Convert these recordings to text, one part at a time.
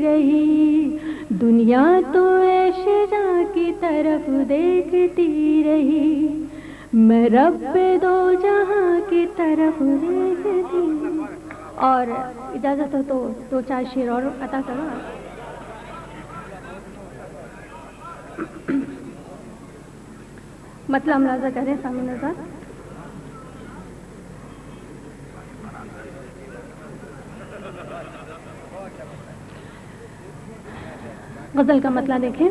رہی، دنیا تو عیش جاں کی طرف دیکھتی رہی، میں رب دو جہاں کی طرف دیکھتی. اور اجازت ہو تو دو چار شعر اور عطا کرو. مطلب ملاحظہ کریں سامع نظر. غزل کا مطلب دیکھیں.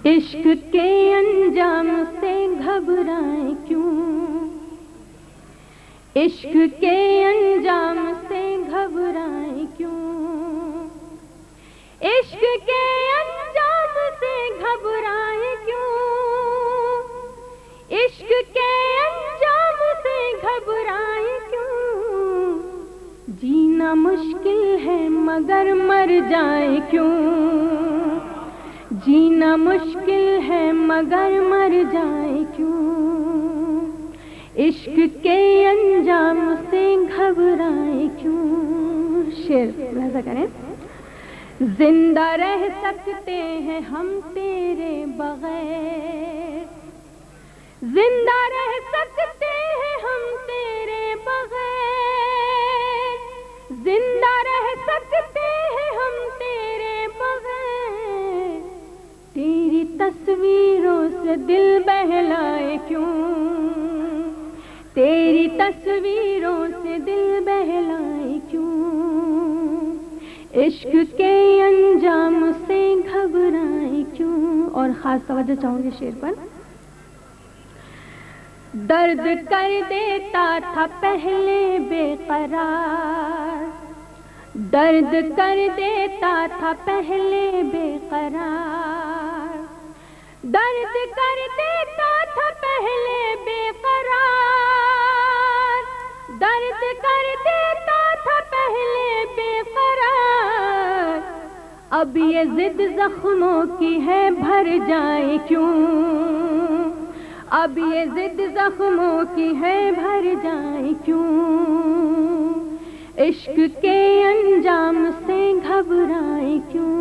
عشق کے انجام سے گھبرائیں کیوں، عشق کے انجام سے گھبرائیں کیوں، عشق کے انجام سے گھبرائیں کیوں، عشق کے انجام سے گھبرائیں کیوں، جینا مشکل ہے مگر مر جائیں کیوں، جینا مشکل ہے مگر مر جائیں کیوں، عشق کے انجام سے گھبرائیں کیوں. شعر ملاحظہ کریں. زندہ رہ سکتے ہیں ہم تیرے بغیر، زندہ رہ سکتے ہیں ہم تیرے بغیر، زندہ رہ سکتے ہیں ہم تیرے بغیر، تیری تصویروں سے دل بہلائے کیوں، تیری تصویروں سے دل بہلائے کیوں، عشق کے انجام سے گھبرائیں کیوں. اور خاص توجہ چاہوں گی شعر پر. درد کر دیتا تھا پہلے بے قرار، درد کر دیتا تھا پہلے بے قرار، درد کر دیتا تھا پہلے بے قرار، درد کر دیتا تھا پہلے بے قرار، اب یہ ضد زخموں کی ہے بھر جائے کیوں، اب یہ ضد زخموں کی ہے بھر جائے کیوں، عشق کے انجام سے گھبرائے کیوں.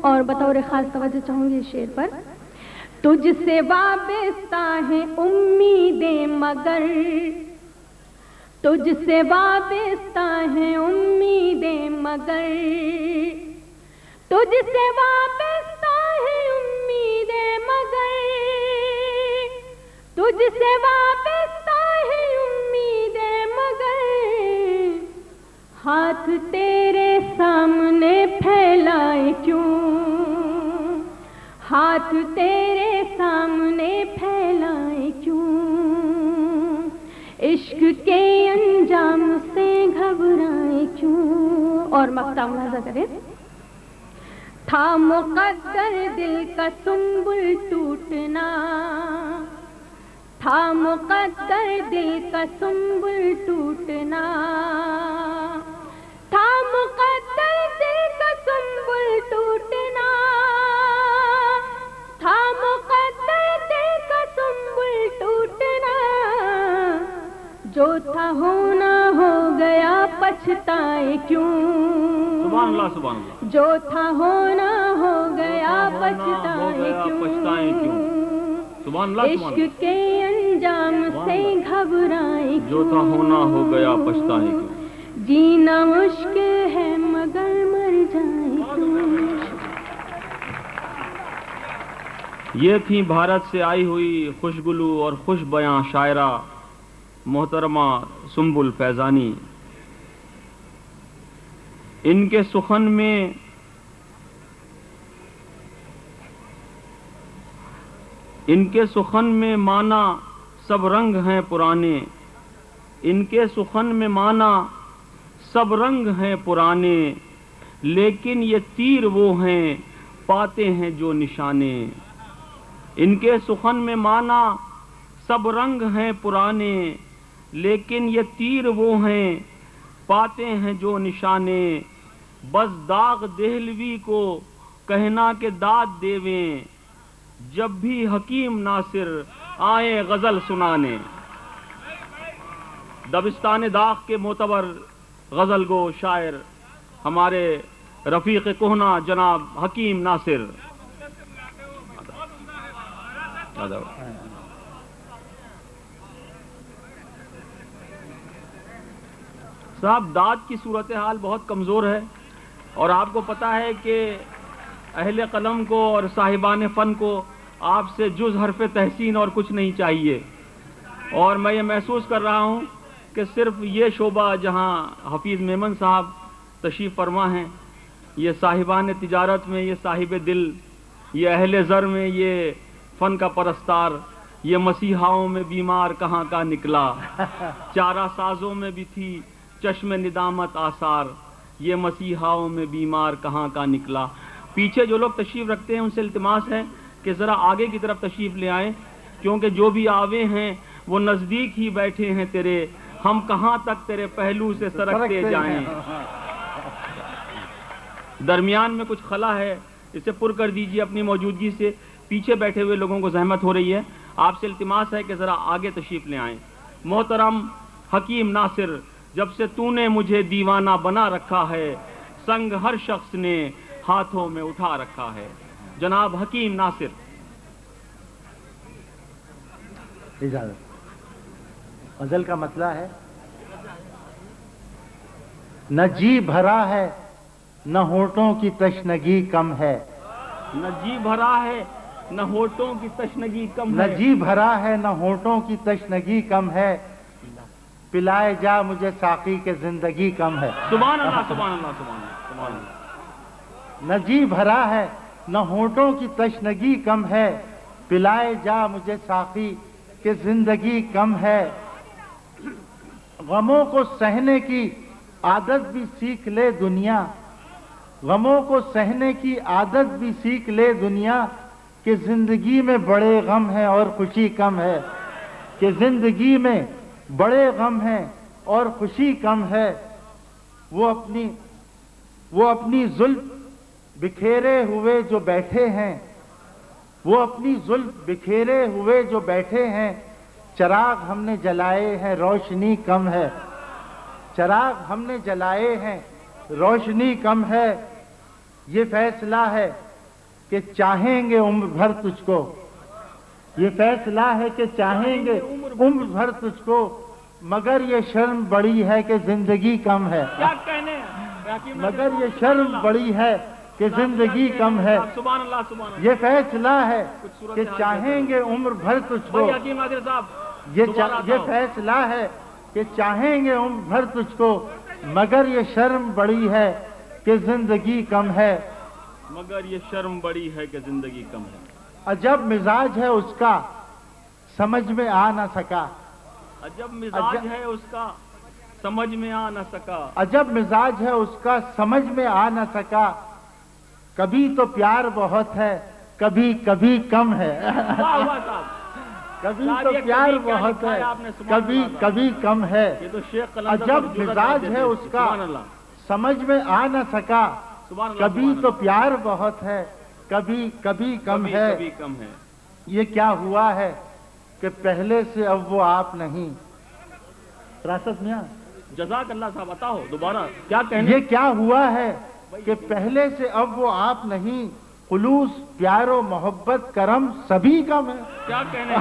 اور بطور خاص توجہ چاہوں گی شعر پر. تجھ سے وابستہ ہیں امیدیں مگر، تجھ سے وابستہ ہیں امیدیں مگر، تجھ سے وابستہ ہیں امیدیں مگر، تجھ سے وابستہ ہیں امیدیں مگر، ہاتھ تیرے سامنے پھیلائے کیوں، ہاتھ تیرے سامنے پھیلائے کیوں، عشق کے انجام سے گھبرائے کیوں. اور مقطع ملاحظہ کریں. تھا مقدر دل کا سنبل ٹوٹنا، تھا مقدر دل کا سنبل ٹوٹنا، تھا مقدر دل کا سنبل ٹوٹنا، تھا مقدر دل کا سنبل ٹوٹنا، جو تھا ہونا ہو گیا پچھتائے کیوں، سبحان اللہ سبحان اللہ، جو تھا ہونا ہو گیا پچھتائے کیوں، عشق کے انجام سے گھبرائے کیوں، جو تھا ہونا ہو گیا پچھتائے کیوں، جینا مشکل ہے مگر مر جائے کیوں. یہ تھی بھارت سے آئی ہوئی خوشگلو اور خوش بیاں شاعرہ محترمہ سنبل فیضانی. ان کے سخن میں معنی سب رنگ ہیں پرانے، ان کے سخن میں معنی سب رنگ ہیں پرانے، لیکن یہ تیر وہ ہیں پاتے ہیں جو نشانے. ان کے سخن میں معنی سب رنگ ہیں پرانے، لیکن یہ تیر وہ ہیں پاتے ہیں جو نشانے. بس داغ دہلوی کو کہنا کہ داد دیویں، جب بھی حکیم ناصر آئے غزل سنانے. دبستان داغ کے معتبر غزل گو شاعر ہمارے رفیق کہنا جناب حکیم ناصر. صاحب داد کی صورتحال بہت کمزور ہے اور آپ کو پتہ ہے کہ اہل قلم کو اور صاحبان فن کو آپ سے جز حرف تحسین اور کچھ نہیں چاہیے. اور میں یہ محسوس کر رہا ہوں کہ صرف یہ شعبہ جہاں حفیظ میمن صاحب تشریف فرما ہیں، یہ صاحبان تجارت میں، یہ صاحب دل، یہ اہل زر میں، یہ فن کا پرستار، یہ مسیحاؤں میں بیمار کہاں کا نکلا، چارہ سازوں میں بھی تھی چشم ندامت آثار، یہ مسیحاؤں میں بیمار کہاں کا نکلا. پیچھے جو لوگ تشریف رکھتے ہیں ان سے التماس ہے کہ ذرا آگے کی طرف تشریف لے آئیں، کیونکہ جو بھی آوے ہیں وہ نزدیک ہی بیٹھے ہیں تیرے، ہم کہاں تک تیرے پہلو سے سرکتے جائیں. درمیان میں کچھ خلا ہے، اسے پر کر دیجئے اپنی موجودگی سے. پیچھے بیٹھے ہوئے لوگوں کو زحمت ہو رہی ہے، آپ سے التماس ہے کہ ذرا آگے تشریف لے آئیں. محترم حکیم ناصر، جب سے تو نے مجھے دیوانہ بنا رکھا ہے، سنگ ہر شخص نے ہاتھوں میں اٹھا رکھا ہے. جناب حکیم ناصر. اجازت. غزل کا مسئلہ ہے، نہ جی بھرا ہے نہ ہونٹوں کی تشنگی کم ہے. نہ جی بھرا ہے نہ ہونٹوں کی تشنگی کم نہ ہے. جی بھرا ہے نہ ہونٹوں کی تشنگی کم ہے، پلائے جا مجھے ساقی کے زندگی کم ہے. سبحان اللہ سبحان اللہ سبحان اللہ سبحان اللہ. نہ جی بھرا ہے نہ ہونٹوں کی تشنگی کم ہے، پلائے جا مجھے ساقی کہ زندگی کم ہے. غموں کو سہنے کی عادت بھی سیکھ لے دنیا، غموں کو سہنے کی عادت بھی سیکھ لے دنیا، کہ زندگی میں بڑے غم ہیں اور خوشی کم ہے. کہ زندگی میں بڑے غم ہیں اور خوشی کم ہے. وہ اپنی زلف بکھیرے ہوئے جو بیٹھے ہیں، وہ اپنی زلف بکھیرے ہوئے جو بیٹھے ہیں، چراغ ہم نے جلائے ہیں روشنی کم ہے. چراغ ہم نے جلائے ہیں روشنی کم ہے. یہ فیصلہ ہے کہ چاہیں گے عمر بھر تجھ کو، یہ فیصلہ ہے کہ چاہیں گے عمر بھر تجھ کو، مگر یہ شرم بڑی ہے کہ زندگی کم ہے. کیا کہنے مگر یہ شرم بڑی ہے کہ زندگی کم ہے. سبحان اللہ سبحان اللہ. یہ فیصلہ ہے کہ چاہیں گے عمر بھر تجھ کو، بھائی حکیم ناصر صاحب یہ فیصلہ ہے کہ چاہیں گے عمر بھر تجھ کو، مگر یہ شرم بڑی ہے کہ زندگی کم ہے. مگر یہ شرم بڑی ہے کہ زندگی کم ہے. عجب مزاج ہے اس کا سمجھ میں آ نہ سکا. عجب مزاج ہے اس کا سمجھ میں آ نہ سکا. عجب مزاج ہے اس کا سمجھ میں آ نہ سکا. کبھی تو پیار بہت ہے کبھی کبھی کم ہے. واہ واہ صاحب. کبھی تو پیار بہت ہے کبھی کبھی کم ہے. یہ تو شیخ قلندر عجب مزاج ہے اس کا سمجھ میں آ نہ سکا. کبھی تو پیار بہت ہے کبھی کبھی کم ہے. کبھی کم ہے. یہ کیا ہوا ہے کہ پہلے سے اب وہ آپ نہیں. راست میاں جزاک اللہ صاحب عطا ہو. دوبارہ کیا کہنے. یہ کیا ہوا ہے کہ پہلے سے اب وہ آپ نہیں. خلوص پیار و محبت کرم سبھی کم ہے. کیا کہنے.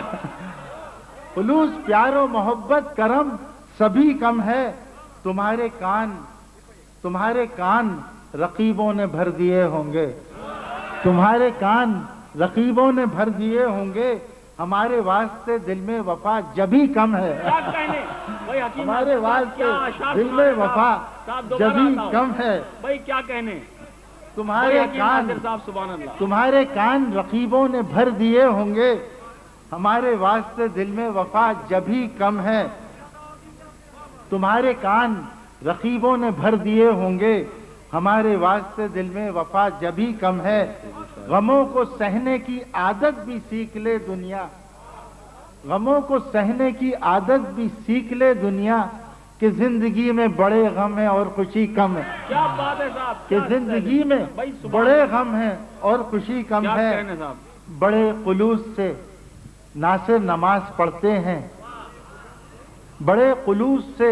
خلوص پیار و محبت کرم سبھی کم ہے. تمہارے کان رقیبوں نے بھر دیے ہوں گے. تمہارے کان رقیبوں نے بھر دیے ہوں گے. ہمارے واسطے دل میں وفا جبھی کم ہے. ہمارے واسطے دل میں وفا جبھی کم ہے. بھائی کیا کہنے. تمہارے کان رقیبوں نے بھر دیے ہوں گے. ہمارے واسطے دل میں وفا جبھی کم ہے. تمہارے کان رقیبوں نے بھر دیے ہوں گے. ہمارے واسطے دل میں وفا جبھی کم ہے. غموں کو سہنے کی عادت بھی سیکھ لے دنیا. غموں کو سہنے کی عادت بھی سیکھ لے دنیا، کہ زندگی میں بڑے غم ہیں اور خوشی کم ہے. کیا بات ہے صاحب. کہ زندگی میں بڑے غم ہیں اور خوشی کم ہے. بڑے خلوص سے ناصر نماز پڑھتے ہیں. بڑے خلوص سے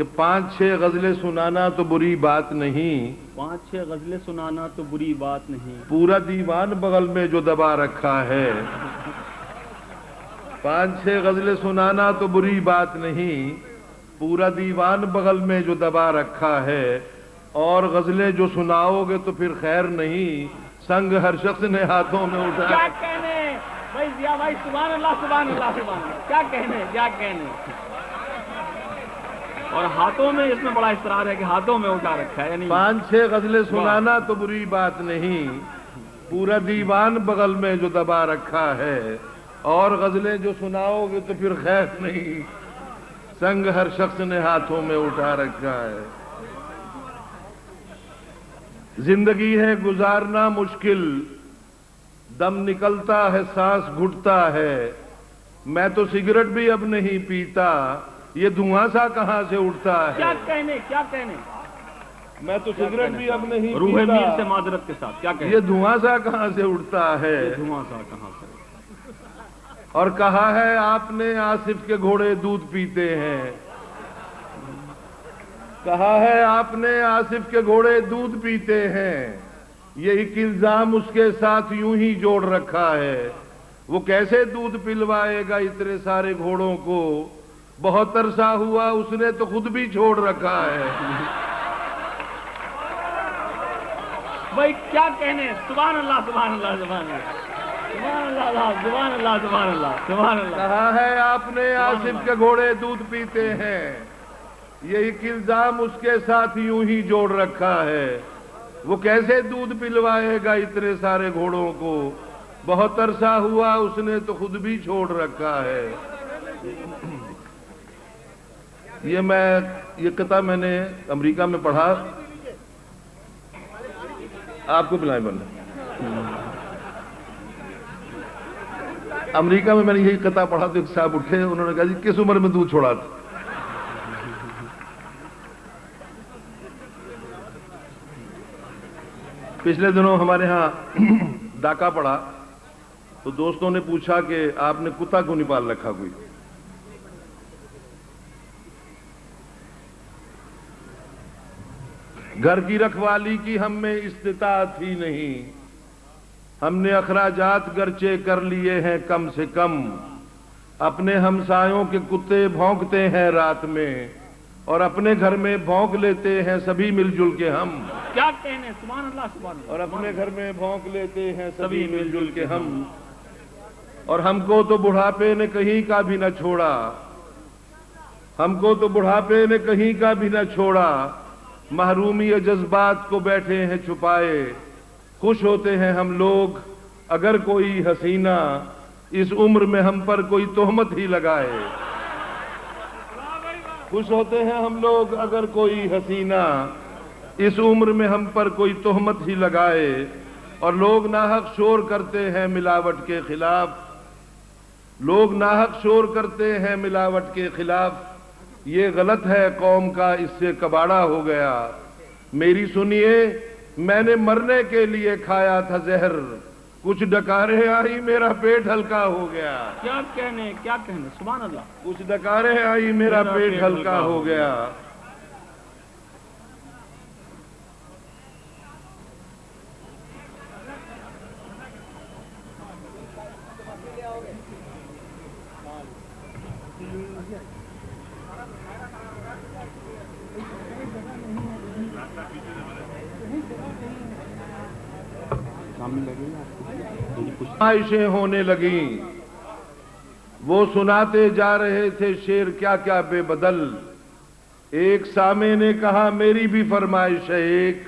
کہ 5-6 غزلیں سنانا تو بری بات نہیں، 5-6 غزلیں سنانا تو بری بات نہیں، پورا دیوان بغل میں جو دبا رکھا ہے، 5-6 غزلیں سنانا تو بری بات نہیں، پورا دیوان بغل میں جو دبا رکھا ہے، اور غزلیں جو سناؤ گے تو پھر خیر نہیں، سنگ ہر شخص نے ہاتھوں میں کیا اٹھا۔ کہنے بھائی ضیاء بھائی، سبحان اللہ سبحان اللہ سبحان اللہ، کیا کہنے کیا کہنے۔ اور ہاتھوں میں، اس میں بڑا اصرار ہے کہ ہاتھوں میں اٹھا رکھا ہے، یعنی 5-6 غزلیں سنانا تو بری بات نہیں، پورا دیوان بغل میں جو دبا رکھا ہے، اور غزلیں جو سناؤ گے تو پھر خیر نہیں، سنگ ہر شخص نے ہاتھوں میں اٹھا رکھا ہے۔ زندگی ہے گزارنا مشکل، دم نکلتا ہے سانس گھٹتا ہے، میں تو سگریٹ بھی اب نہیں پیتا، یہ دھواں سا کہاں سے اٹھتا کیا ہے، کہنے کیا کہنے۔ میں تو سگریٹ بھی اب نہیں روح میر سے پیتا، معذرت کے ساتھ کیا کہنے، یہ دھواں سا کہاں سے اٹھتا ہے۔ دھواں سا کہاں سے۔ اور کہا ہے آپ نے آصف کے گھوڑے دودھ پیتے ہیں، کہا ہے آپ نے آصف کے گھوڑے دودھ پیتے ہیں، یہ ایک الزام اس کے ساتھ یوں ہی جوڑ رکھا ہے، وہ کیسے دودھ پلوائے گا اتنے سارے گھوڑوں کو، بہت عرصہ ہوا اس نے تو خود بھی چھوڑ رکھا ہے۔ بھائی کیا کہنے، سبحان اللہ سبحان اللہ سبحان اللہ سبحان اللہ سبحان اللہ سبحان اللہ سبحان اللہ۔ کہا ہے آپ نے آصف کے گھوڑے دودھ پیتے ہیں، یہ ایک الزام اس کے ساتھ یوں ہی جوڑ رکھا ہے، وہ کیسے دودھ پلوائے گا اتنے سارے گھوڑوں کو، بہت عرصہ ہوا اس نے تو خود بھی چھوڑ رکھا ہے۔ یہ قطعہ میں نے امریکہ میں پڑھا، آپ کو پلائیں بننا، امریکہ میں نے یہی قطعہ پڑھا تو ایک صاحب اٹھے، انہوں نے کہا جی کس عمر میں دودھ چھوڑا تھا؟ پچھلے دنوں ہمارے ہاں ڈاکہ پڑا تو دوستوں نے پوچھا کہ آپ نے کتا کیوں نہیں پال رکھا کوئی؟ گھر کی رکھوالی کی ہم میں استطاعت ہی نہیں، ہم نے اخراجات گرچہ کر لیے ہیں کم سے کم، اپنے ہمسایوں کے کتے بھونکتے ہیں رات میں، اور اپنے گھر میں بھونک لیتے ہیں سبھی مل جل کے ہم، کیا کہنے، سبحان اللہ سبحان اللہ۔ اور اپنے گھر میں بھونک لیتے ہیں سبھی مل جل کے ہم، اور ہم کو تو بڑھاپے نے کہیں کا بھی نہ چھوڑا، ہم کو تو بڑھاپے نے کہیں کا بھی نہ چھوڑا، محرومی جذبات کو بیٹھے ہیں چھپائے، خوش ہوتے ہیں ہم لوگ اگر کوئی حسینہ اس عمر میں ہم پر کوئی تہمت ہی لگائے، خوش ہوتے ہیں ہم لوگ اگر کوئی حسینہ اس عمر میں ہم پر کوئی تہمت ہی لگائے، اور لوگ ناحق شور کرتے ہیں ملاوٹ کے خلاف، لوگ ناحق شور کرتے ہیں ملاوٹ کے خلاف، یہ غلط ہے قوم کا اس سے کباڑا ہو گیا، میری سنیے میں نے مرنے کے لیے کھایا تھا زہر، کچھ ڈکاریں آئی میرا پیٹ ہلکا ہو گیا، کیا کہنے کیا کہنے، سبحان اللہ۔ کچھ ڈکاریں آئی میرا پیٹ ہلکا ہو گیا۔ خواہشیں ہونے لگیں، وہ سناتے جا رہے تھے شعر کیا کیا بے بدل، ایک سامع نے کہا میری بھی فرمائش ہے ایک،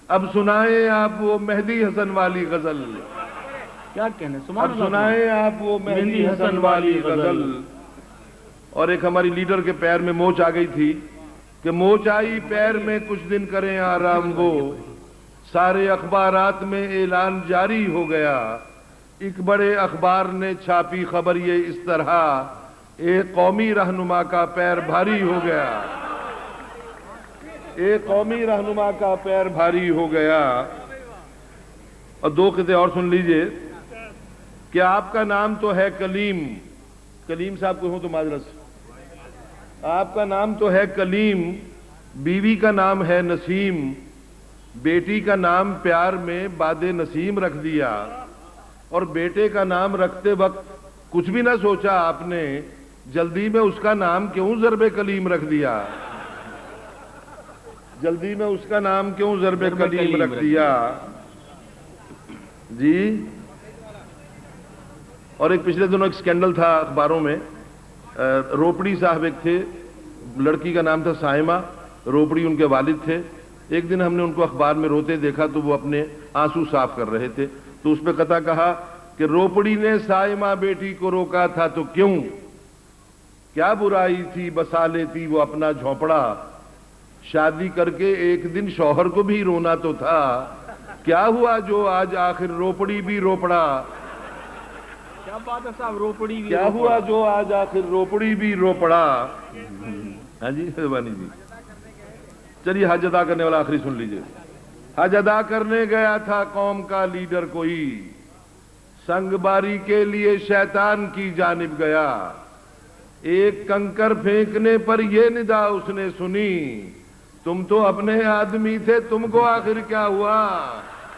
اب سنائیں آپ وہ مہدی حسن والی غزل، کیا کہنے، سبحان اب اللہ۔ سنائیں آپ وہ مہدی حسن والی غزل۔ اور ایک ہماری لیڈر کے پیر میں موچ آ گئی تھی کہ موچ آئی پیر میں کچھ دن کریں آرام وہ، سارے اخبارات میں اعلان جاری ہو گیا، ایک بڑے اخبار نے چھاپی خبر یہ اس طرح، ایک قومی رہنما کا پیر بھاری ہو گیا، ایک قومی رہنما کا پیر بھاری ہو گیا۔ اور دو قطعے اور سن لیجئے کہ آپ کا نام تو ہے کلیم، کلیم صاحب کو ہوں تو معذرت سے، آپ کا نام تو ہے کلیم، بیوی کا نام ہے نسیم، بیٹی کا نام پیار میں باد نسیم رکھ دیا، اور بیٹے کا نام رکھتے وقت کچھ بھی نہ سوچا آپ نے، جلدی میں اس کا نام کیوں ضرب کلیم رکھ دیا؟ جلدی میں اس کا نام کیوں ضرب کلیم رکھ دیا؟ جی۔ اور ایک پچھلے دنوں ایک سکینڈل تھا اخباروں میں، روپڑی صاحب ایک تھے، لڑکی کا نام تھا سائمہ، روپڑی ان کے والد تھے۔ ایک دن ہم نے ان کو اخبار میں روتے دیکھا تو وہ اپنے آنسو صاف کر رہے تھے، تو اس پہ قطع کہا کہ روپڑی نے سائمہ بیٹی کو روکا تھا تو کیوں، کیا برائی تھی بسا لیتی وہ اپنا جھونپڑا، شادی کر کے ایک دن شوہر کو بھی رونا تو تھا، کیا ہوا جو آج آخر روپڑی بھی روپڑا، کیا بات ہے صاحب، روپڑی بھی کیا ہوا جو آج آخر روپڑی بھی روپڑا۔ ہاں جی مہربانی جی۔ چلیے حج ادا کرنے والا آخری سن لیجئے۔ حج ادا کرنے گیا تھا قوم کا لیڈر کوئی، سنگ باری کے لیے شیطان کی جانب گیا، ایک کنکر پھینکنے پر یہ ندا اس نے سنی، تم تو اپنے آدمی تھے تم کو آخر کیا ہوا۔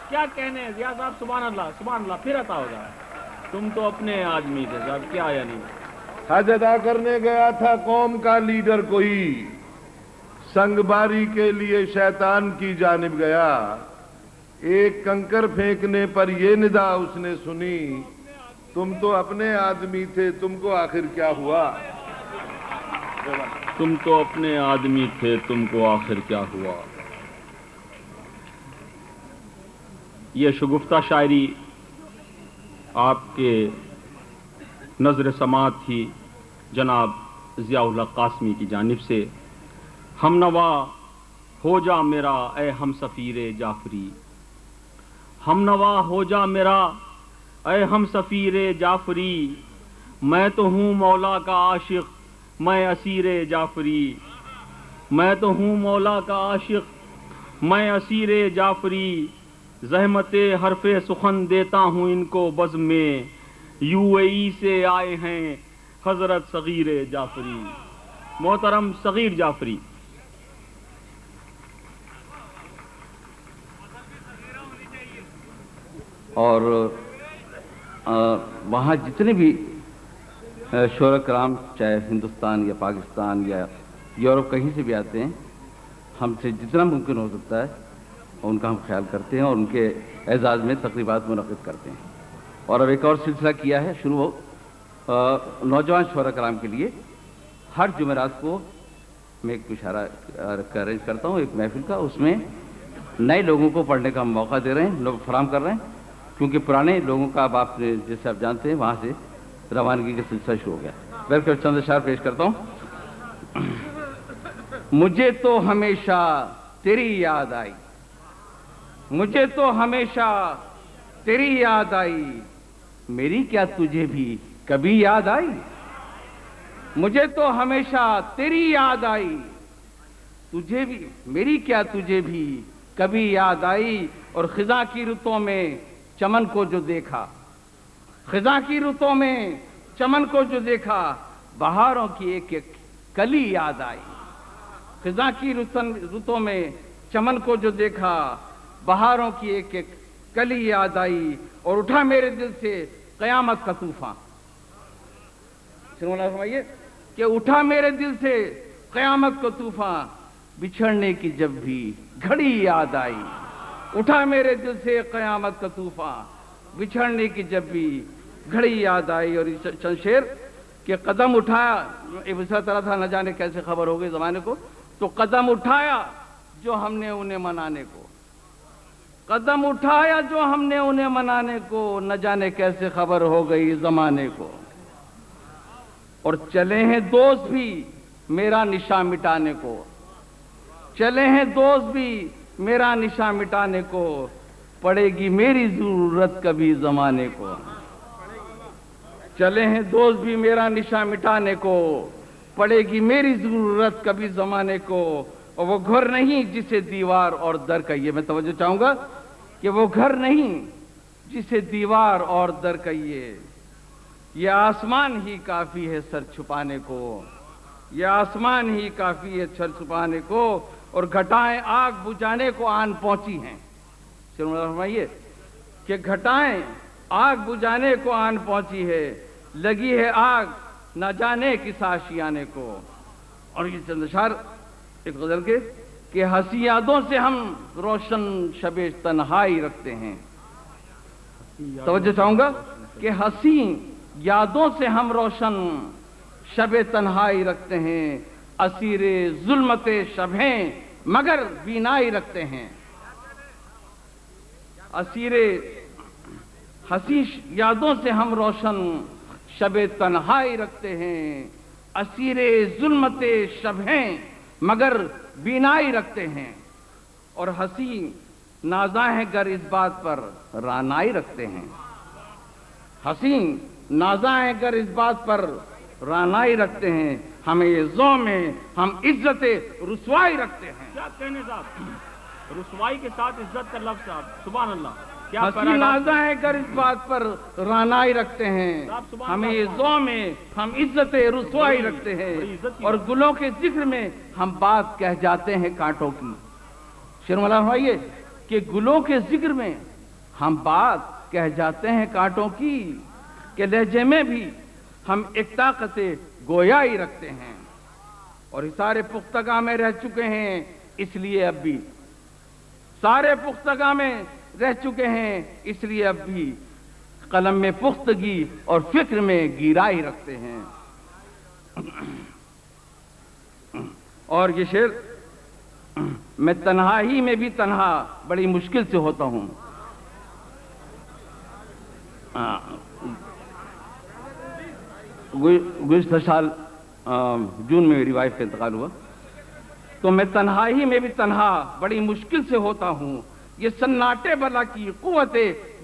کیا کہنے ہیں ضیاء صاحب، سبحان اللہ سبحان اللہ، پھر عطا ہوگا، تم تو اپنے آدمی تھے صاحب، کیا یعنی۔ حج ادا کرنے گیا تھا قوم کا لیڈر کوئی، سنگ باری کے لیے شیطان کی جانب گیا، ایک کنکر پھینکنے پر یہ ندا اس نے سنی، تم تو اپنے آدمی تھے تم کو آخر کیا ہوا۔ تم تو اپنے آدمی تھے تم کو آخر کیا ہوا۔ یہ شگفتہ شاعری آپ کے نظر سماعت تھی جناب ضیاء الحق قاسمی کی جانب سے۔ ہم نوا ہو جا میرا اے ہم سفیر جعفری، ہم نوا ہو جا میرا اے ہم سفیر جعفری، میں تو ہوں مولا کا عاشق میں اسیر جعفری، میں تو ہوں مولا کا عاشق میں اسیر جعفری، زحمت حرف سخن دیتا ہوں ان کو بزم میں، یو اے ای سے آئے ہیں حضرت صغیر جعفری، محترم صغیر جعفری۔ اور وہاں جتنے بھی شعراء کرام چاہے ہندوستان یا پاکستان یا یورپ کہیں سے بھی آتے ہیں، ہم سے جتنا ممکن ہو سکتا ہے ان کا ہم خیال کرتے ہیں اور ان کے اعزاز میں تقریبات منعقد کرتے ہیں۔ اور اب ایک اور سلسلہ کیا ہے شروع نوجوان شعراء کرام کے لیے، ہر جمعرات کو میں ایک اشارہ ارینج کرتا ہوں ایک محفل کا، اس میں نئے لوگوں کو پڑھنے کا موقع دے رہے ہیں، لوگ فراہم کر رہے ہیں، کیونکہ پرانے لوگوں کا اب آپ جیسے آپ جانتے ہیں وہاں سے روانگی کا سلسلہ شروع ہو گیا۔ بلکہ چند اشعار پیش کرتا ہوں۔ مجھے تو ہمیشہ تیری یاد آئی، مجھے تو ہمیشہ تیری یاد آئی، میری کیا تجھے بھی کبھی یاد آئی، مجھے تو ہمیشہ تیری یاد آئی، تجھے بھی میری کیا تجھے بھی کبھی یاد آئی، اور خزاں کی رتوں میں چمن کو جو دیکھا، خزاں کی رتوں میں چمن کو جو دیکھا، بہاروں کی ایک ایک کلی یاد آئی، خزاں کی رتوں میں چمن کو جو دیکھا، بہاروں کی ایک ایک کلی یاد آئی، اور اٹھا میرے دل سے قیامت کا طوفان۔ فرمائیے کہ اٹھا میرے دل سے قیامت کا طوفان، بچھڑنے کی جب بھی گھڑی یاد آئی، اٹھا میرے دل سے قیامت کا طوفان، بچھڑنے کی جب بھی گھڑی یاد آئی۔ اور چند شعر کہ قدم اٹھایا، دوسرا طرح تھا نہ جانے کیسے خبر ہو گئی زمانے کو، تو قدم اٹھایا جو ہم نے انہیں منانے کو، قدم اٹھایا جو ہم نے انہیں منانے کو، نہ جانے کیسے خبر ہو گئی زمانے کو، اور چلے ہیں دوست بھی میرا نشاں مٹانے کو، چلے ہیں دوست بھی میرا نشاں مٹانے کو، پڑے گی میری ضرورت کبھی زمانے کو، چلے ہیں دوست بھی میرا نشاں مٹانے کو، پڑے گی میری ضرورت کبھی زمانے کو، اور وہ گھر نہیں جسے دیوار اور در کہیے۔ میں توجہ چاہوں گا کہ وہ گھر نہیں جسے دیوار اور در کہیے، یہ آسمان ہی کافی ہے سر چھپانے کو، یہ آسمان ہی کافی ہے چھر چھپانے کو، اور گھٹائیں آگ بجھانے کو آن پہنچی ہیں۔ فرمائیے کہ گھٹائیں آگ بجھانے کو آن پہنچی ہے، لگی ہے آگ نہ جانے کس آشیانے کو۔ اور یہ چند اشعار ایک غزل کے کہ ہنسی یادوں سے ہم روشن شب تنہائی رکھتے ہیں۔ توجہ چاہوں گا کہ ہنسی یادوں سے ہم روشن شب تنہائی رکھتے ہیں، اسیر ظلمت شب ہیں مگر بینائی رکھتے ہیں۔ اسیر ہنسی یادوں سے ہم روشن شب تنہائی رکھتے ہیں، اسیر ظلمت شب ہیں مگر بینائی رکھتے ہیں۔ اور ہنسی نازاں ہیں گر اس بات پر رانائی رکھتے ہیں۔ ہنسی نازاں ہیں گر اس بات پر رانائی رکھتے ہیں، ہمیں یہ ذوق میں ہم عزت رسوائی رکھتے ہیں۔ کیا کہنے صاحب، رسوائی کے ساتھ عزت کا لفظ صاحب، سبحان اللہ۔ ہنسی نازاں ہیں گر اس بات پر رانائی رکھتے ہیں، ہمیں یہ ذوق میں ہم عزت رسوائی رکھتے ہیں، اور گلوں کے ذکر میں ہم بات کہہ جاتے ہیں کانٹوں کی۔ شیر مولا فرمائیے کہ گلوں کے ذکر میں ہم بات کہہ جاتے ہیں کانٹوں کی، کہ لہجے میں بھی ہم ایک طاقت گویائی رکھتے ہیں، اور سارے پختگاہ میں رہ چکے ہیں اس لیے اب بھی، سارے پختگاہ میں رہ چکے ہیں اس لیے اب بھی قلم میں پختگی اور فکر میں گیرائی رکھتے ہیں۔ اور یہ شعر میں تنہائی میں بھی تنہا بڑی مشکل سے ہوتا ہوں۔ گزشتہ سال جون میں میری وائف کا انتقال ہوا، تو میں تنہائی میں بھی تنہا بڑی مشکل سے ہوتا ہوں، یہ سناٹے بلا کی قوت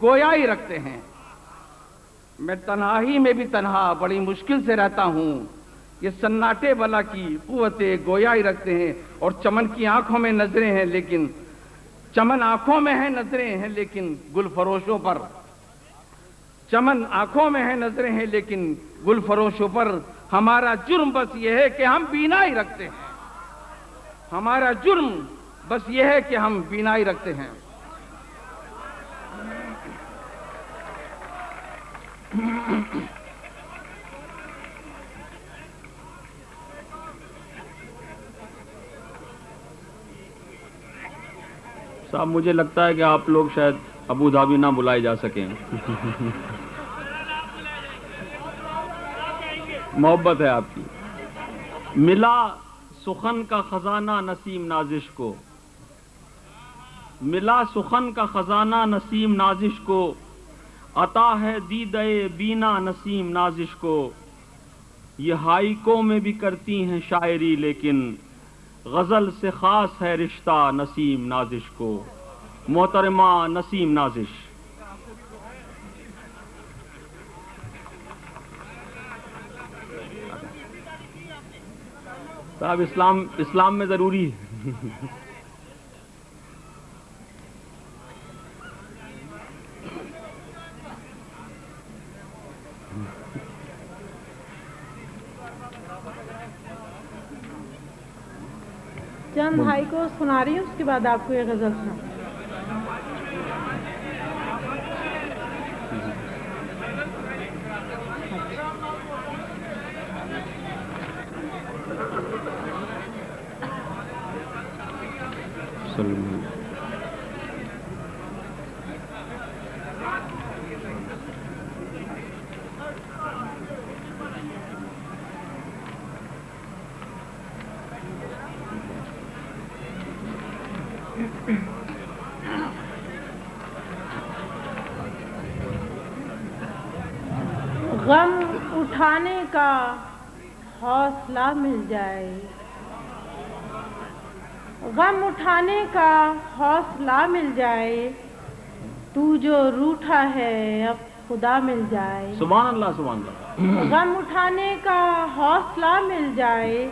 گویائی رکھتے ہیں۔ میں تنہائی میں بھی تنہا بڑی مشکل سے رہتا ہوں، یہ سناٹے بلا کی قوت گویائی رکھتے ہیں۔ اور چمن کی آنکھوں میں نظریں ہیں لیکن چمن آنکھوں میں ہیں نظریں ہیں لیکن گل فروشوں پر، چمن آنکھوں میں ہیں نظریں ہیں لیکن گل فروشوں پر ہمارا جرم بس یہ ہے کہ ہم بینائی رکھتے ہیں، ہمارا جرم بس یہ ہے کہ ہم بینائی رکھتے ہیں۔ صاحب مجھے لگتا ہے کہ آپ لوگ شاید ابو دھابی نہ بلائے جا سکیں۔ محبت ہے آپ کی۔ ملا سخن کا خزانہ نسیم نازش کو، ملا سخن کا خزانہ نسیم نازش کو، عطا ہے دیدہ بینا نسیم نازش کو۔ یہ ہائیکو میں بھی کرتی ہیں شاعری لیکن غزل سے خاص ہے رشتہ نسیم نازش کو۔ محترمہ نسیم نازش۔ صاحب اسلام میں ضروری ہے۔ چند بھائی کو سنا رہی ہوں، اس کے بعد آپ کو یہ غزل سنا۔ غم اٹھانے کا حوصلہ مل جائے، غم اٹھانے کا حوصلہ مل جائے، تو جو روٹھا ہے اب خدا مل جائے۔ سبحان اللہ سبحان اللہ۔ غم اٹھانے کا حوصلہ مل جائے،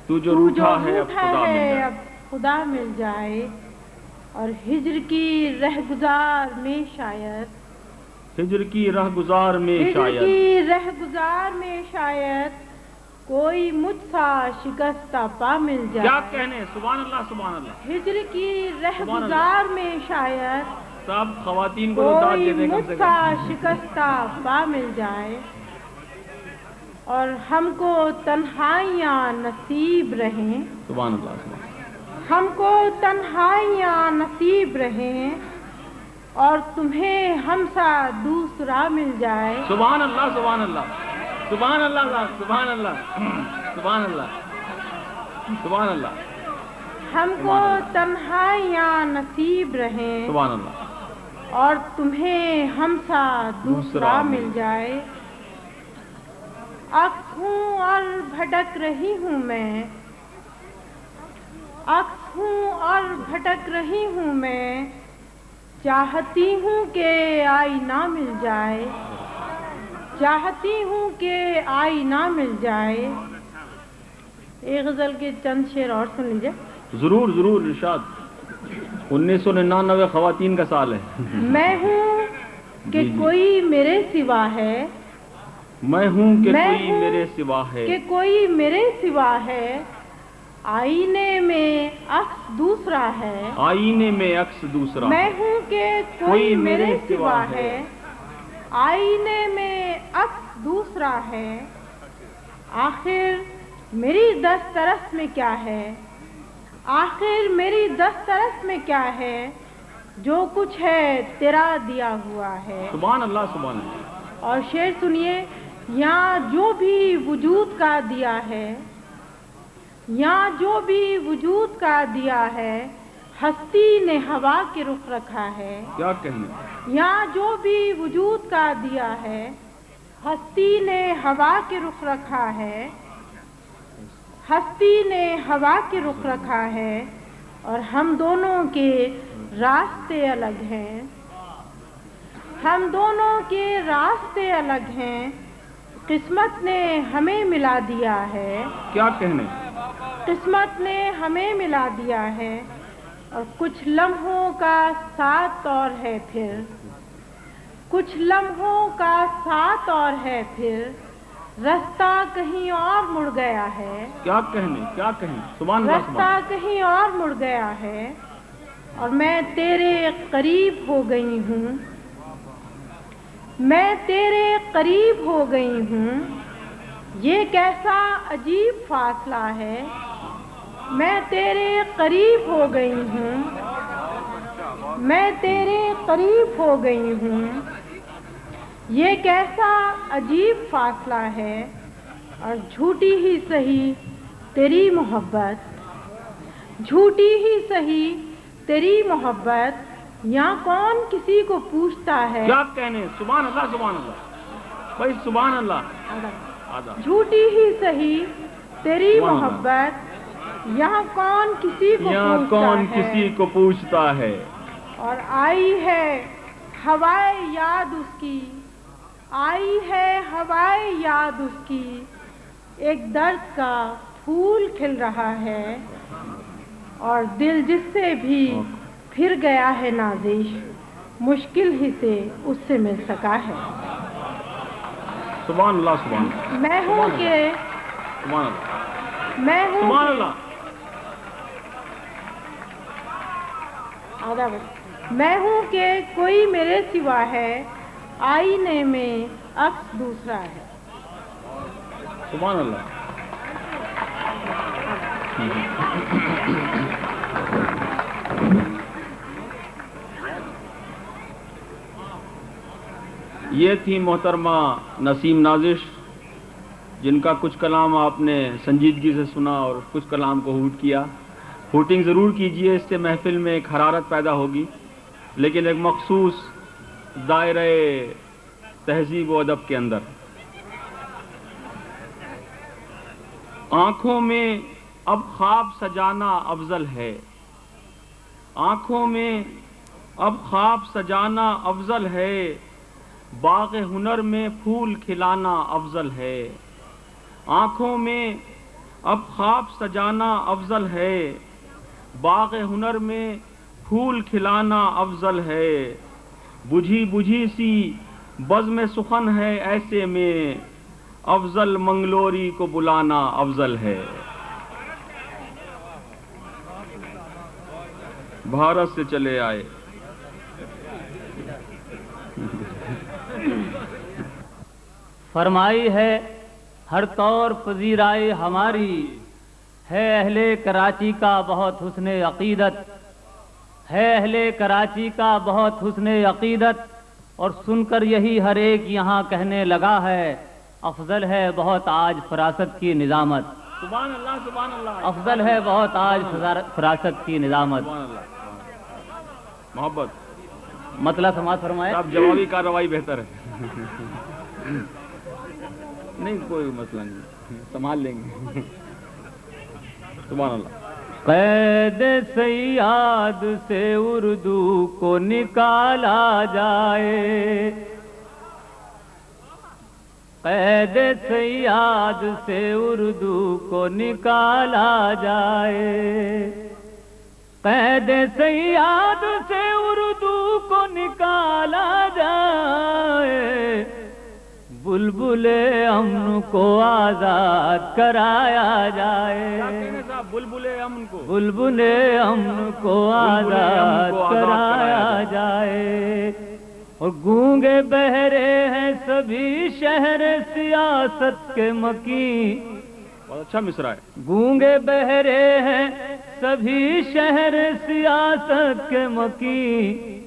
تو جو روٹھا ہے اب خدا مل جائے۔ اور ہجر کی رہگزار میں شاید، ہجر کی رہگزار میں ہجر شاید، کی رہگزار میں شاید کوئی مجھ سا شکستہ پا مل کیا جائے. کہنے. سبحان اللہ سبحان اللہ. ہجر کی سبحان اللہ. رہگزار میں شاید سب خواتین کو داد کوئی دے دیں کم مجھ سے سا کم. شکستہ پا مل جائے اور ہم کو تنہائیاں نصیب رہیں. سبحان اللہ سبحان اللہ. ہم کو تنہائیاں نصیب رہیں اور تمہیں ہم سا دوسرا مل جائے. سبحان اللہ سبحان اللہ. سبحان اللہ سبحان اللہ سبحان اللہ سبحان اللہ. ہم کو تنہائیاں نصیب رہیں سبحان اللہ. اور تمہیں ہم سا دوسرا مل جائے. عکس ہوں اور بھٹک رہی ہوں میں، عکس ہوں اور بھٹک رہی ہوں میں، چاہتی ہوں کہ آئینہ مل جائے، چاہتی ہوں کہ آئینہ مل جائے. ایک غزل کے چند شعر اور سن لیجیے. ضرور ضرور ارشاد. 1999 خواتین کا سال ہے. میں ہوں کہ جی جی. کوئی میرے سوا ہے، میں ہوں کہ میں کوئی ہوں میرے سوا ہے، کہ کوئی میرے سوا ہے، آئینے میں عکس دوسرا ہے. آئینے میں عکس دوسرا. میں ہوں کہ کوئی میرے سوا ہے، آئینے میں عکس دوسرا ہے. آخر میری دسترس میں کیا ہے، آخر میری دسترس میں کیا ہے، جو کچھ ہے تیرا دیا ہوا ہے. سبحان اللہ سبحان اللہ. اور شعر سنیے. یہاں جو بھی وجود کا دیا ہے، یہاں جو بھی وجود کا دیا ہے، ہستی نے ہوا کے رخ رکھا ہے. کیا کہنے. یہاں جو بھی وجود کا دیا ہے، ہستی نے ہوا کے رخ رکھا ہے، ہستی نے ہوا کے رخ رکھا ہے. اور ہم دونوں کے راستے الگ ہیں، ہم دونوں کے راستے الگ ہیں. قسمت نے ہمیں ملا دیا ہے، کیا کہنے. قسمت نے ہمیں ملا دیا ہے. اور کچھ لمحوں کا ساتھ اور ہے پھر، کچھ لمحوں کا ساتھ اور ہے پھر، رستہ کہیں اور مڑ گیا ہے. کیا کہنے کیا کہنے. سبحان اللہ سبحان رستہ اللہ. کہیں اور مڑ گیا ہے اور میں تیرے قریب ہو گئی ہوں، میں تیرے قریب ہو گئی ہوں. یہ کیسا عجیب فاصلہ ہے، میں تیرے قریب ہو گئی ہوں، میں تیرے قریب ہو گئی ہوں. یہ کیسا عجیب فاصلہ ہے اور جھوٹی ہی سہی تیری محبت، جھوٹی ہی سہی تیری محبت. یہاں کون کسی کو پوچھتا ہے. کیا کہنے. سبحان اللہ سبحان اللہ. بھائی سبحان اللہ. آدھا. جھوٹی ہی سہی تیری سبحان اللہ. محبت، یہاں کون کسی کو یہاں پوچھتا کون ہے. کسی کو پوچھتا ہے. اور آئی ہے ہوائے یاد اس کی، آئی ہے ہوائے یاد اس کی، ایک درد کا پھول کھل رہا ہے. اور دل جس سے بھی پھر گیا ہے نازش، مشکل ہی سے اس سے مل سکا ہے. سبحان اللہ سبحان اللہ. میں ہوں کہ سبحان اللہ میں ہوں سبحان اللہ. آدھا بس. میں ہوں کہ کوئی میرے سوا ہے، آئینے میں عکس دوسرا ہے. سبحان اللہ. یہ تھی محترمہ نسیم نازش، جن کا کچھ کلام آپ نے سنجیدگی سے سنا اور کچھ کلام کو ہوٹ کیا. ہوٹنگ ضرور کیجئے، اس سے محفل میں ایک حرارت پیدا ہوگی، لیکن ایک مخصوص دائرہ تہذیب و ادب کے اندر. آنکھوں میں اب خواب سجانا افضل ہے، آنکھوں میں اب خواب سجانا افضل ہے، باغ ہنر میں پھول کھلانا افضل ہے. آنکھوں میں اب خواب سجانا افضل ہے، باغ ہنر میں پھول کھلانا افضل ہے. بجھی بجھی سی بزم سخن ہے ایسے میں، افضل منگلوری کو بلانا افضل ہے. بھارت سے چلے آئے. فرمائی ہے ہر طور پذیرائی ہماری ہے اہل کراچی کا بہت حسن عقیدت، ہے اہل کراچی کا بہت حسن عقیدت، اور سن کر یہی ہر ایک یہاں کہنے لگا ہے افضل ہے بہت آج فراست کی نظامت. سبحان اللہ سبحان اللہ. افضل ہے بہت آج فراست کی نظامت. سبحان اللہ. محبت مطلب سماعت فرمائے. اب جوابی کارروائی بہتر ہے. نہیں کوئی مسئلہ نہیں، سنبھال لیں گے. سبحان اللہ. قید سیاد سے اردو کو نکالا جائے، قید سیاد سے اردو کو نکالا جائے، قید سیاد سے اردو کو نکالا جائے، بلبل امن کو آزاد کرایا جائے، بلبل امن کو، بلبل امن کو آزاد کرایا جائے. اور گونگے بہرے ہیں سبھی شہر سیاست کے مکین. بہت اچھا مصرع ہے. گونگے بہرے ہیں سبھی شہر سیاست کے مکین،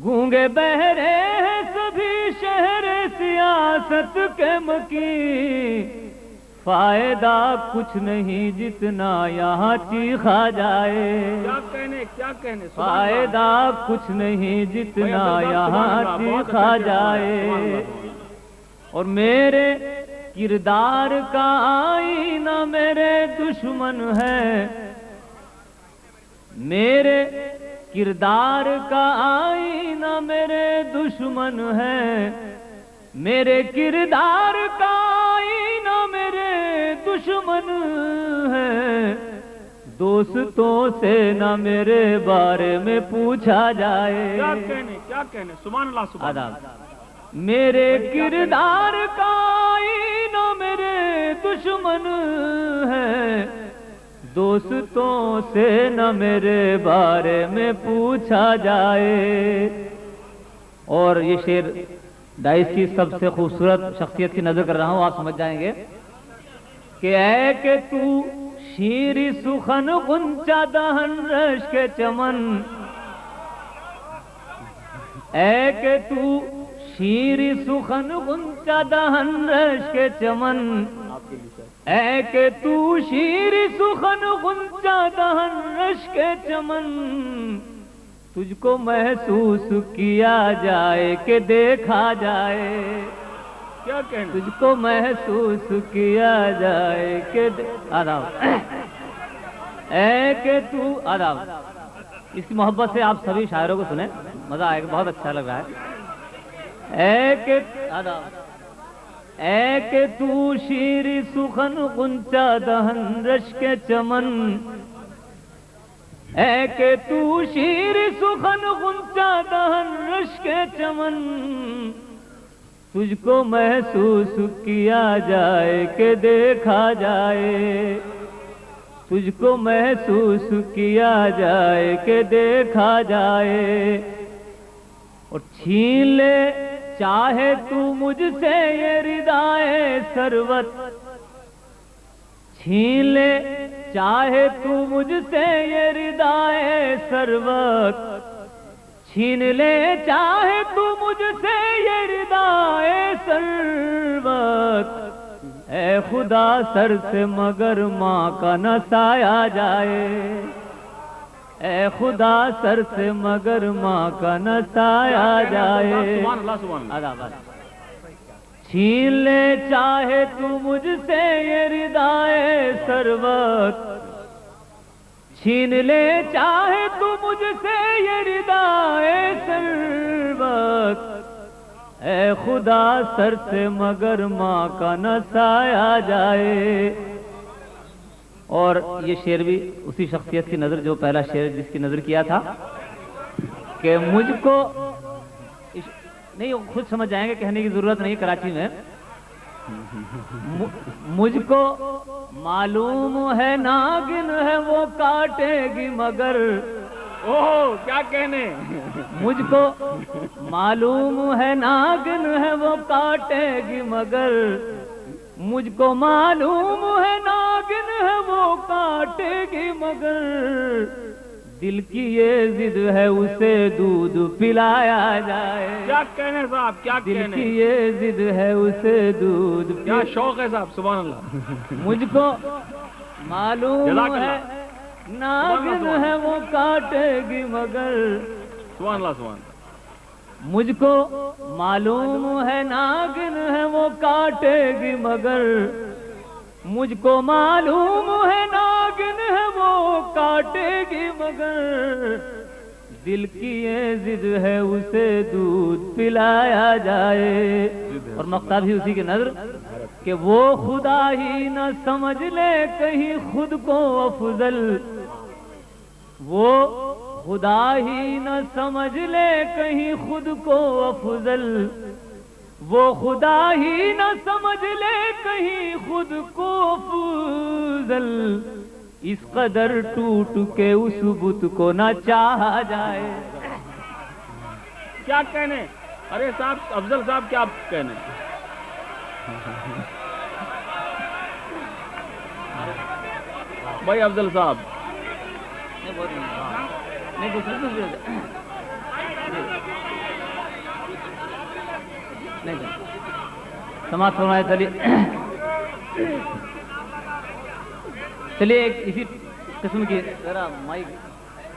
گونگے بہرے ہیں سبھی شہر سیاست کے مکین. فائدہ کچھ نہیں جتنا یہاں چیخا جائے، کیا کہنے فائدہ کچھ نہیں جتنا یہاں چیخا جائے. اور میرے کردار کا آئینہ میرے دشمن ہے، میرے کردار کا آئینہ میرے دشمن ہے، میرے کردار کا آئینہ میرے دشمن ہے. دوستوں سے نہ میرے بارے میں پوچھا جائے. کیا کہنے سبحان اللہ سبحان اللہ. میرے کردار کا آئینہ میرے دشمن ہے، دوستوں سے نہ میرے بارے میں پوچھا جائے. اور یہ شعر ڈائس کی سب سے خوبصورت شخصیت کی نظر کر رہا ہوں، آپ سمجھ جائیں گے کہ اے کہ تو شیری سخن غنچہ دہن رش کے چمن، اے کہ تو شیری سخن غنچہ دہن رش کے چمن، اے کہ تو شیری سخن غنچہ دہن رش کے چمن، تجھ کو محسوس کیا جائے کہ دیکھا جائے. کیا کہنے تجھ کو محسوس کیا جائے کہ آداب اے کہ تو آداب. اس کی محبت سے آپ سبھی شاعروں کو سنیں، مزہ آئے گا، بہت اچھا لگ رہا ہے. اے کہ آداب اے کہ تو شیری سخن غنچہ دہن رش کے چمن، اے کہ تو شیر سخن غنچہ دہن رش کے چمن، تجھ کو محسوس کیا جائے کہ دیکھا جائے، تجھ کو محسوس کیا جائے کہ دیکھا جائے. اور چھین لے چاہے تو مجھ سے یہ ردائے سروت، چھین لے چاہے تو مجھ سے یہ ردائے سروت، چھین لے چاہے تو مجھ سے یہ ردائے سروت. اے خدا سر سے مگر ماں کا نہ سایہ جائے، اے خدا سر سے مگر ماں کا نہ سایہ جائے. چھین لے چاہے تو مجھ سے یہ ردائے سروت، چھین لے چاہے تو مجھ سے یہ ردائے سروت. اے خدا سر سے مگر ماں کا نہ سایہ جائے. اور یہ شعر بھی اسی شخصیت کی نظر جو پہلا شعر جس کی نظر کیا تھا کہ مجھ کو نہیں، خود سمجھ جائیں گے، کہنے کی ضرورت نہیں. کراچی میں مجھ کو معلوم ہے ناگن ہے وہ کاٹے گی مگر اوہ کیا کہنے. مجھ کو معلوم ہے ناگن ہے وہ کاٹے گی مگر مجھ کو معلوم ہے ناگن ہے وہ کاٹے گی مگر دل کی یہ ضد ہے اسے دودھ پلایا جائے. کیا کہنے صاحب, کیا دل کہنے, کی یہ ضد ہے اسے دودھ کیا شوق ہے صاحب. سبحان اللہ. مجھ کو معلوم جزاک ہے اللہ. ناگن ہے وہ کاٹے گی مگر سبحان اللہ سبحان اللہ. مجھ کو معلوم ہے ناگن ہے وہ کاٹے گی مگر مجھ کو معلوم ہے ناگن ہے وہ کاٹے گی مگر دل کی یہ ضد ہے اسے دودھ پلایا جائے. اور مقطع بھی اسی کی نظر کہ وہ خدا ہی نہ سمجھ لے کہیں خود کو افضل, وہ خدا ہی نہ سمجھ لے کہیں خود کو افضل, وہ خدا ہی نہ سمجھ لے کہیں خود کو افضل, اس قدر ٹوٹ کے اس بت کو نہ چاہا جائے. کیا کہنے. ارے صاحب افضل صاحب کیا کہنے. بھائی افضل صاحب سماعت فرمائے. چلیے ایک اسی قسم کی ذرا مائک.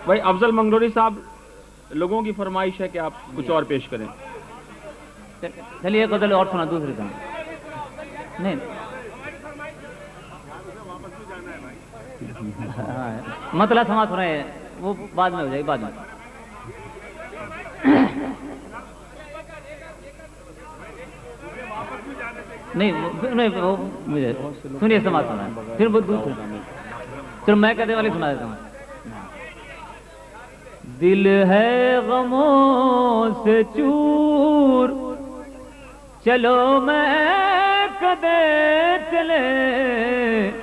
بھائی افضل منگلوری صاحب, لوگوں کی فرمائش ہے کہ آپ کچھ اور پیش کریں. چلیے ایک غزل اور سنا دوسری سنا. نہیں مطلب سماعت سنائے وہ بعد میں ہو جائے, بعد میں. نہیں وہ مجھے سنیے سماعت سنا ہے پھر وہ دوسری. چلو میں کہتے والی سنا دیتا ہوں. دل ہے غموں سے چور چلو میں کدے چلے.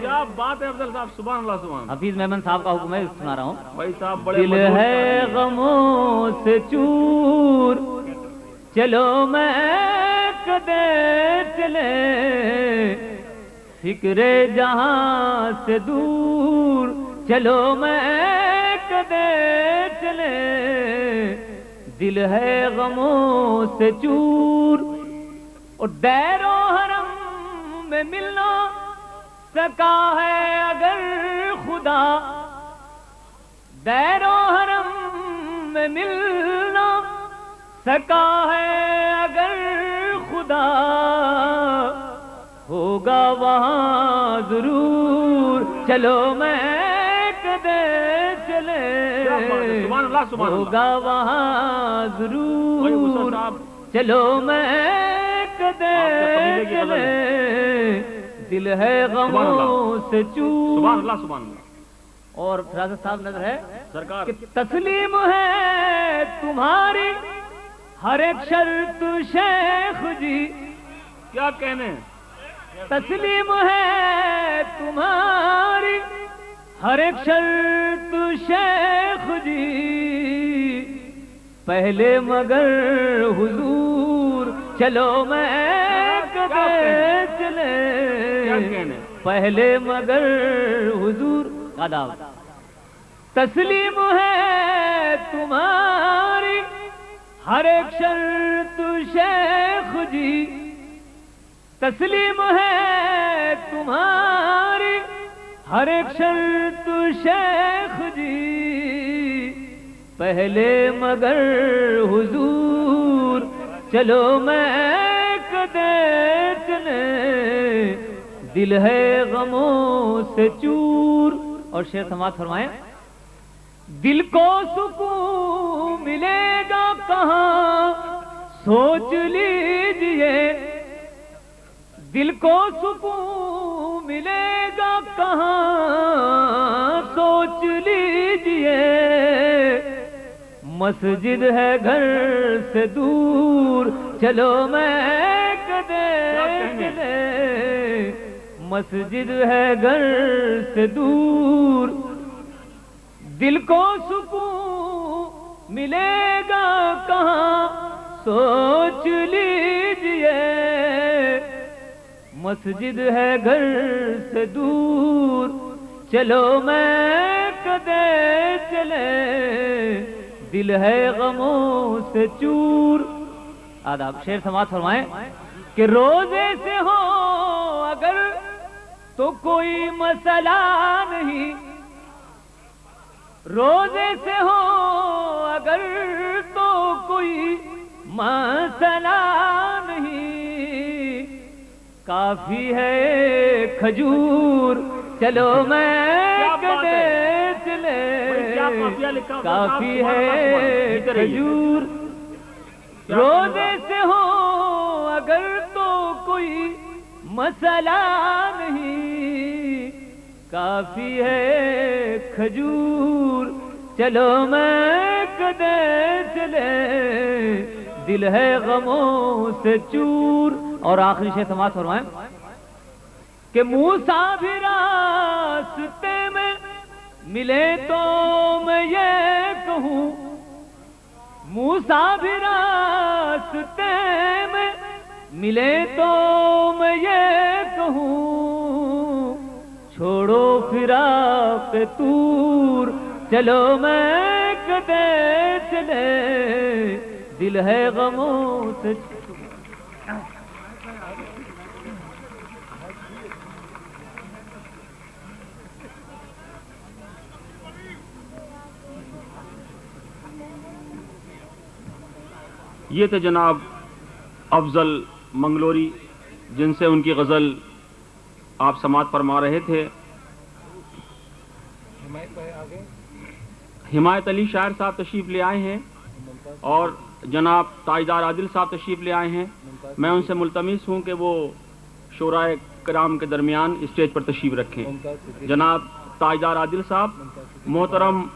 کیا بات ہے افضل صاحب. سبحان اللہ سبحان اللہ. حفیظ محمد صاحب کا حکم ہے, سنا رہا ہوں. بھائی صاحب بڑے دل ہے غموں سے چور چلو میں کدے چلے, فکر جہاں سے دور چلو میں کدے چلے. دل ہے غموں سے چور اور دیر و حرم میں ملنا سکا ہے اگر خدا, دیر و حرم میں ملنا سکا ہے اگر خدا, ہوگا وہاں ضرور چلو میں کدے چلے. سبحان اللہ سبحان اللہ. ہوگا وہاں ضرور چلو میں کدے چلے. دل ہے غموں سے چور. سبحان اللہ سبحان اللہ. اور فراست صاحب نظر ہے سرکار کہ تسلیم ہے تمہاری ہر ایک شرط شیخ جی. کیا کہنے. تسلیم ہے تمہاری ہر ایک شرط شیخ جی, پہلے مگر حضور چلو میں کدے چلے. پہلے مگر حضور آداب. تسلیم ہے تمہاری ہر ایک شرط شیخ جی, تسلیم ہے تمہاری ہر ایک شرط شیخ جی, پہلے مگر حضور چلو میں کدے چلے. دل ہے غموں سے چور. اور شعر سماعت فرمائیں. دل کو سکون ملے گا کہاں سوچ لیجئے, دل کو سکون ملے گا کہاں سوچ لیجئے. مسجد ہے گھر سے دور چلو میں کدے چلے مسجد ہے گھر سے دور دل کو سکون ملے گا کہاں سوچ لیجئے مسجد ہے گھر سے دور چلو میں کدے چلے دل ہے غموں سے چور. آداب شعر سماعت فرمائیں کہ روزے سے ہو اگر تو کوئی مسئلہ نہیں روزے سے ہو اگر تو کوئی مسئلہ نہیں کافی ہے کھجور چلو میں کدے چلے کافی ہے کھجور روزے سے ہو اگر تو کوئی مسئلہ نہیں کافی ہے کھجور چلو میں کدے چلے دل ہے غموں سے چور. اور آخری شعر سماعت فرمائیں کہ موسیٰ بھی راستے میں ملے تو میں یہ کہوں موسیٰ بھی راستے میں ملے تو میں یہ کہوں چھوڑو فراق طور چلو میں کدے چلے دل ہے غموں سے. یہ تھے جناب افضل منگلوری جن سے ان کی غزل آپ سماعت فرما رہے تھے. حمایت علی شاعر صاحب تشریف لے آئے ہیں اور جناب تاجدار عادل صاحب تشریف لے آئے ہیں. میں ان سے ملتمس ہوں کہ وہ شورائے کرام کے درمیان اسٹیج پر تشریف رکھیں. جناب تاجدار عادل صاحب، محترم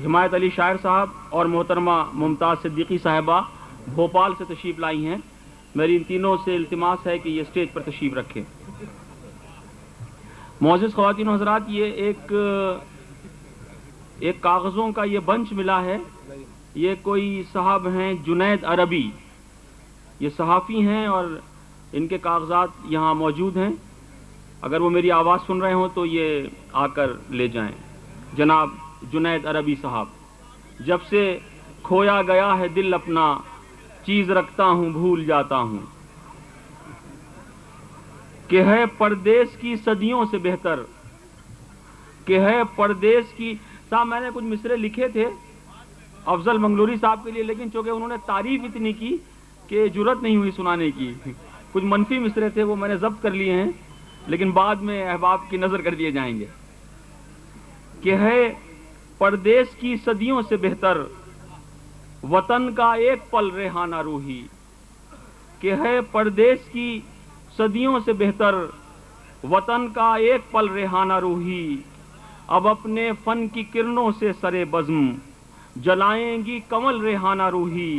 حمایت علی شاعر صاحب اور محترمہ ممتاز صدیقی صاحبہ بھوپال سے تشریف لائی ہیں. میری ان تینوں سے التماس ہے کہ یہ اسٹیج پر تشریف رکھیں. معزز خواتین و حضرات، یہ ایک کاغذوں کا یہ بنچ ملا ہے. یہ کوئی صاحب ہیں جنید عربی، یہ صحافی ہیں اور ان کے کاغذات یہاں موجود ہیں. اگر وہ میری آواز سن رہے ہوں تو یہ آ کر لے جائیں. جناب جنید عربی صاحب، جب سے کھویا گیا ہے دل اپنا چیز رکھتا ہوں بھول جاتا ہوں کہ ہے پردیس کی صدیوں سے بہتر کہ ہے پردیس کی. صاحب میں نے کچھ مصرے لکھے تھے افضل منگلوری صاحب کے لیے، لیکن چونکہ انہوں نے تعریف اتنی کی کہ جرت نہیں ہوئی سنانے کی. کچھ منفی مصرے تھے وہ میں نے ضبط کر لیے ہیں لیکن بعد میں احباب کی نظر کر دیے جائیں گے. کہ ہے پردیس کی صدیوں سے بہتر وطن کا ایک پل ریحانہ روحی کہ ہے پردیس کی صدیوں سے بہتر وطن کا ایک پل ریحانہ روحی. اب اپنے فن کی کرنوں سے سرے بزم جلائیں گی کمل ریحانہ روحی.